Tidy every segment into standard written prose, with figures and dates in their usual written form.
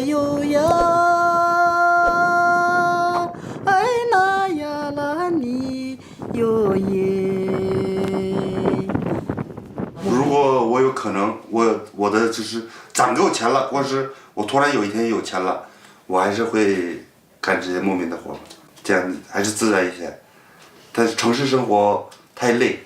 哟呀，哎那呀啦你哟耶。如果我有可能，我的就是攒够钱了，或是我突然有一天有钱了，我还是会干这些牧民的活，这样还是自然一些。但是城市生活太累。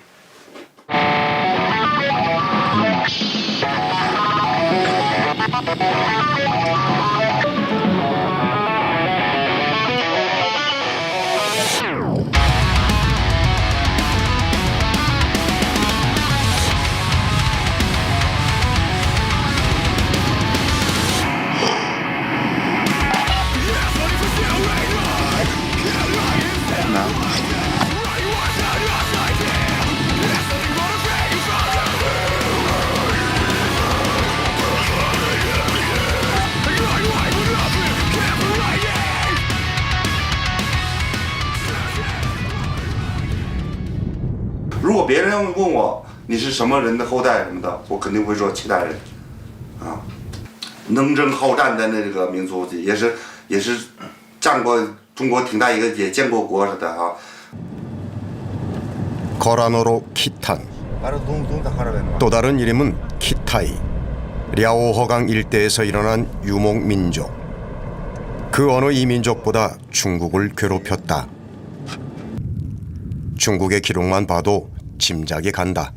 如果别人问我你是什么人的后代什么的，我肯定会说契丹人，啊，能征好战的那个民族，也是战过中国挺大一个，也建过国似的啊。거란어로 키탄, 또 다른 이름은 키타이, 랴오허강 일대에서 일어난 유목민족. 그 어느 이민족보다 중국을 괴롭혔다. 중국의 기록만 봐도 짐작이 간다.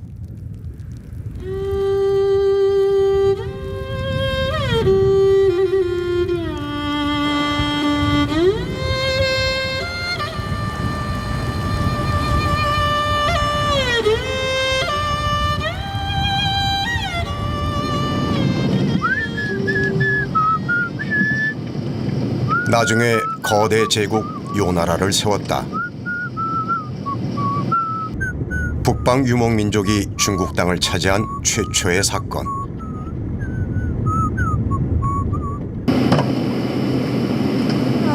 나중에 거대 제국 요나라를 세웠다. 북방 유목민족이 중국 땅을 차지한 최초의 사건.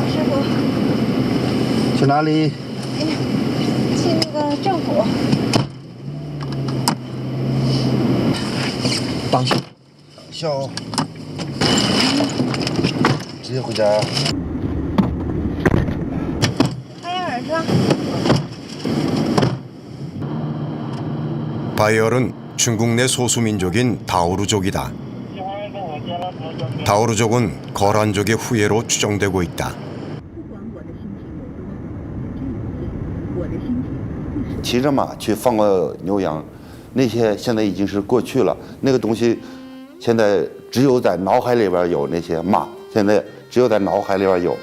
师傅，去哪里？去那个政府。当心，小，直接回家。바이올은 바이얼은 중국 내 소수민족인 다우르족이다. 다우르족은 거란족의 후예로 추정되고 있다. 骑着马去放过牛羊，那些现在已经是过去了。那个东西，现在只有在脑海里边有那些马，现在只有在脑海里边有。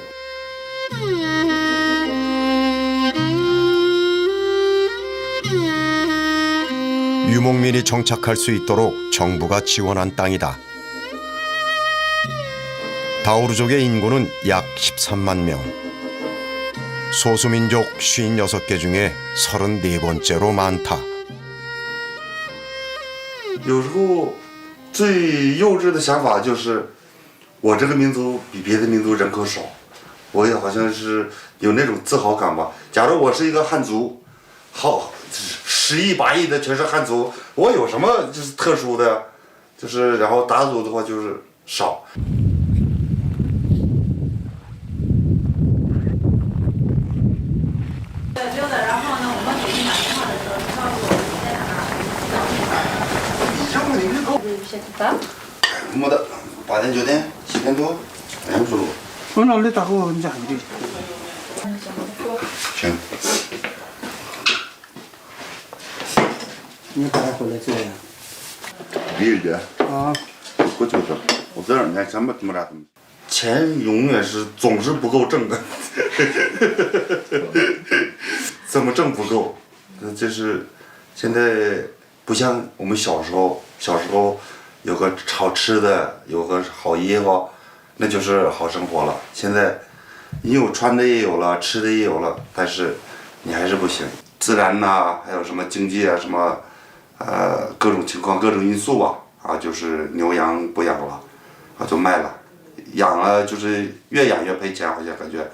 유목민이 정착할 수 있도록 정부가 지원한 땅이다. 다우르족의 인구는 약 13만 명. 소수민족 56개 중에 34번째로 많다. 有时候最幼稚的想法就是，我这个民族比别的民族人口少，我也好像是有那种自豪感吧。假如我是一个汉族，好10亿8亿的全是汉族，我有什么就是特殊的？就是然后傣族的话就是少。 没得，8点9点7点多，2十多。我那里打过人家的。行。你打回来这样。理解。啊。过去的，我这2年全部没啥东西。钱永远是总是不够挣的，怎么挣不够？就是现在不像我们小时候有个好吃的，有个好衣服，那就是好生活了。现在你有穿的也有了，吃的也有了，但是你还是不行。自然呐，还有什么经济啊，什么各种情况、各种因素吧，啊，就是牛羊不养了，啊，就卖了。 养了就是越养越赔钱，好像感觉，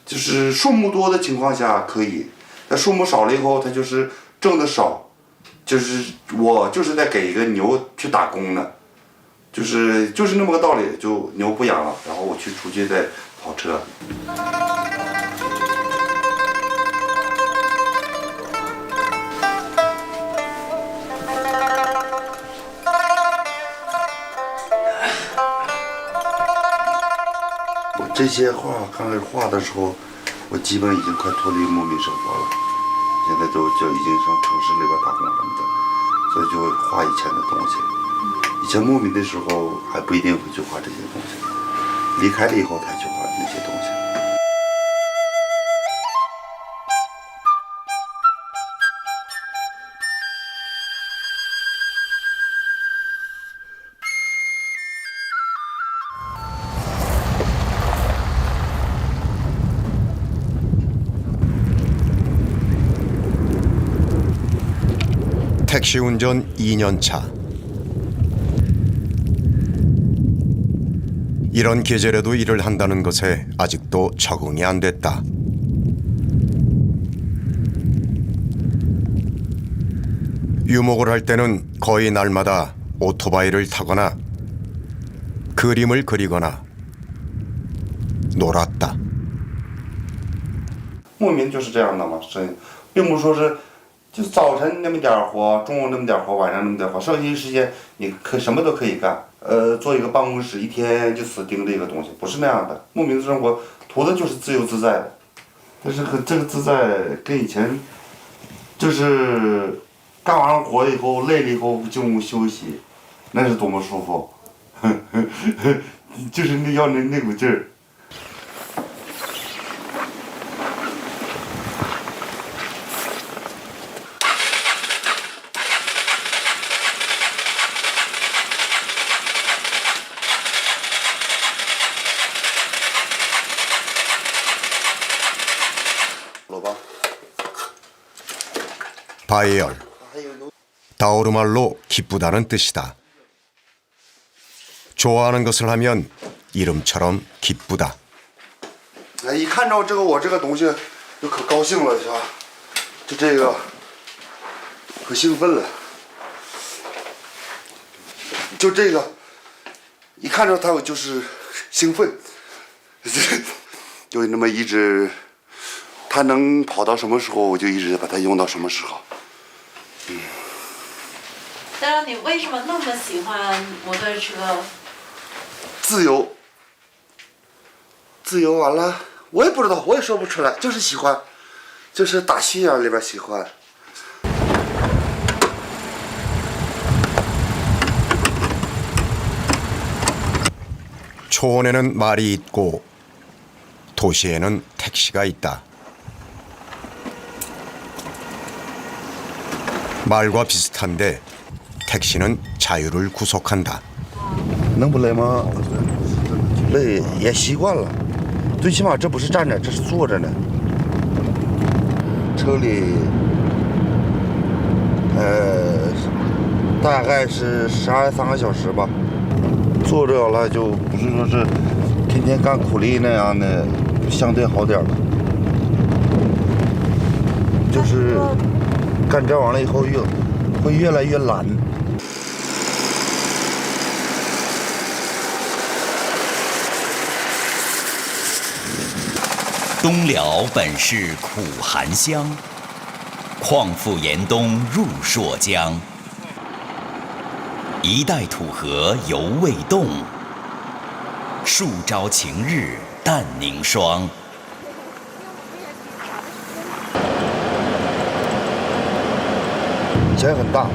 就是数目多的情况下可以，但数目少了以后，它就是挣的少，就是我就是在给一个牛去打工呢，就是那么个道理，就牛不养了，然后我出去再跑车。我这些画刚开始画的时候，我基本已经快脱离牧民生活了，现在就已经上城市里边打工什么的，所以就会画以前的东西。以前牧民的时候还不一定会去画这些东西，离开了以后才去画那些东西。택시 운전 2년 차. 이런 계절에도 일을 한다는 것에 아직도 적응이 안 됐다. 유목을 할 때는 거의 날마다 오토바이를 타거나 그림을 그리거나 놀았다. 牧民就是这样的嘛，并不是说是就早晨那么点活，中午那么点活，晚上那么点活，剩下时间你什么都可以干。做一个办公室，一天就死盯着一个东西，不是那样的。牧民的生活图的就是自由自在的，但是这个自在跟以前就是干完活以后累了以后进屋休息，那是多么舒服，就是那股劲儿。바이얼, 다오르말로 기쁘다는 뜻이다. 좋아하는 것을 하면 이름처럼 기쁘다. 一看着我这个东西就可高兴了，是吧？就这个可兴奋了，就这个一看着它我就是兴奋，就那么一直，它能跑到什么时候，我就一直把它用到什么时候。但是你为什么那么喜欢摩托车？自由，自由完了，我也不知道，我也说不出来，就是喜欢，就是打心眼里边喜欢。 초원에는 말이 있고 도시에는 택시가 있다. 말과 비슷한데 택시는 자유를 구속한다. 能不累吗？累也习惯了，最起码这不是站着，这是坐着呢。车里，大概是12-13个小时吧。坐着了就不是说是天天干苦力那样的，相对好点了。就是干这完了以后会越来越懒。 东辽本是苦寒乡，况复严冬入朔江。一代土河犹未冻，数朝晴日但凝霜。以前很大，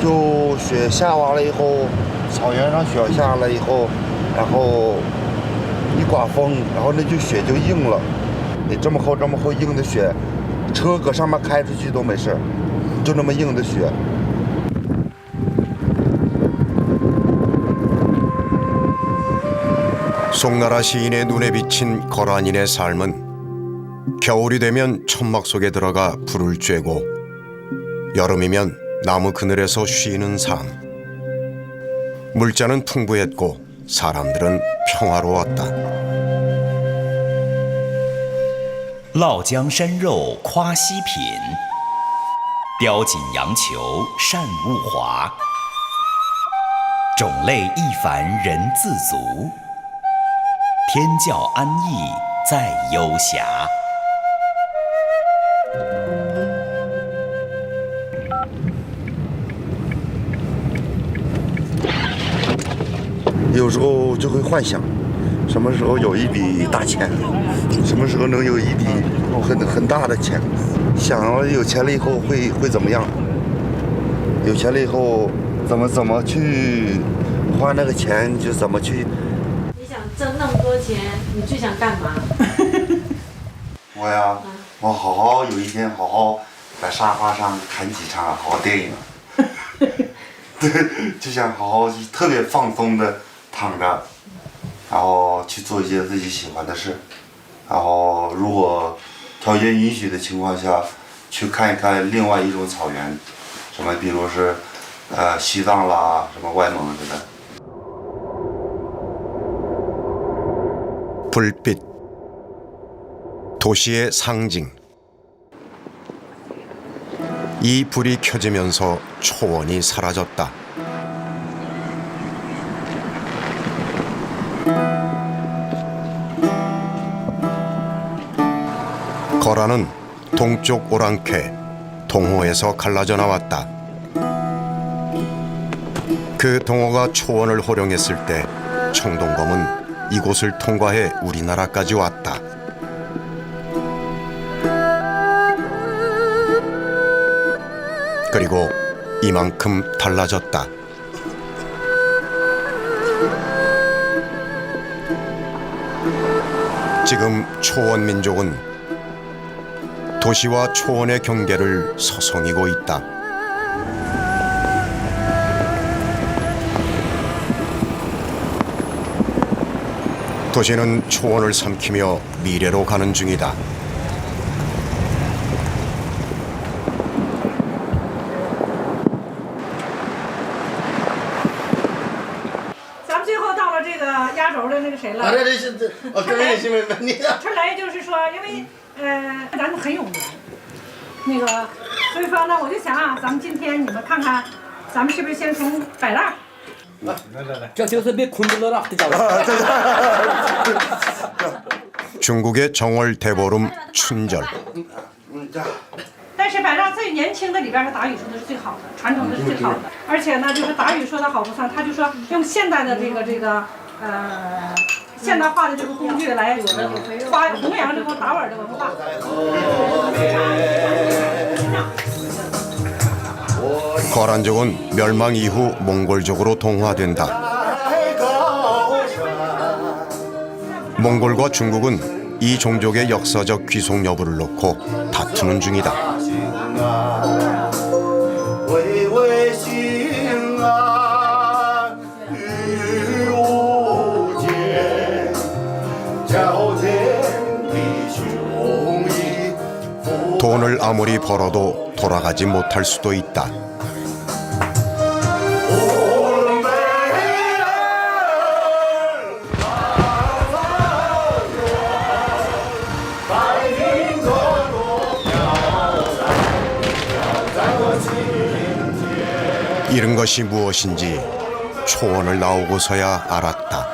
就雪下完了以后，草原上雪下了以后，然后。 一刮风，然后那就雪就硬了。你这么厚硬的雪，车搁上面开出去都没事，就那么硬的雪。 송나라 시인의 눈에 비친 거란인의 삶은 겨울이 되면 천막 속에 들어가 불을 쬐고 여름이면 나무 그늘에서 쉬는 삶. 물자는 풍부했고 사람들은 평화로웠다. 烙江山肉夸西品，雕锦阳裘善物华。种类一凡人自足，天教安逸在幽暇。有时候就会幻想，什么时候有一笔大钱，什么时候能有一笔很大的钱，想有钱了以后会怎么样？有钱了以后怎么去花那个钱，就怎么去。你想挣那么多钱，你最想干嘛？我呀，我好好有一天好好在沙发上看几场好电影，对，就想好好特别放松的躺着，然后去做一些自己喜欢的事，然后如果条件允许的情况下，去看一看另外一种草原，什么比如是西藏啦，什么外蒙之类的。 불빛, 도시의 상징. 이 불이 켜지면서 초원이 사라졌다. 거라는 동쪽 오랑캐 동호에서 갈라져 나왔다. 그 동호가 초원을 호령했을 때 청동검은 이곳을 통과해 우리나라까지 왔다. 그리고 이만큼 달라졌다. 지금 초원 민족은 도시와 초원의 경계를 서성이고 있다. 도시는 초원을 삼키며 미래로 가는 중이다.咱们最后到了这个压轴的那个谁了？这是我跟人新闻你的。春雷就是说，因为咱们很有缘，那个所以说呢，我就想啊，咱们今天你们看看，咱们是不是先从摆烂？ 중국의 정월 대보름 춘절. 但是摆烂最年轻的里边，是达语说的是最好的，传承的是最好的。而且呢，就是达语说的好不算，他就说用现代的现代化的这个工具来弘扬这个达斡尔的文化。 거란족은 멸망 이후 몽골족으로 동화된다. 몽골과 중국은 이 종족의 역사적 귀속 여부를 놓고 다투는 중이다. 돈을 아무리 벌어도 돌아가지 못할 수도 있다. 이런 것이 무엇인지 초원을 나오고서야 알았다.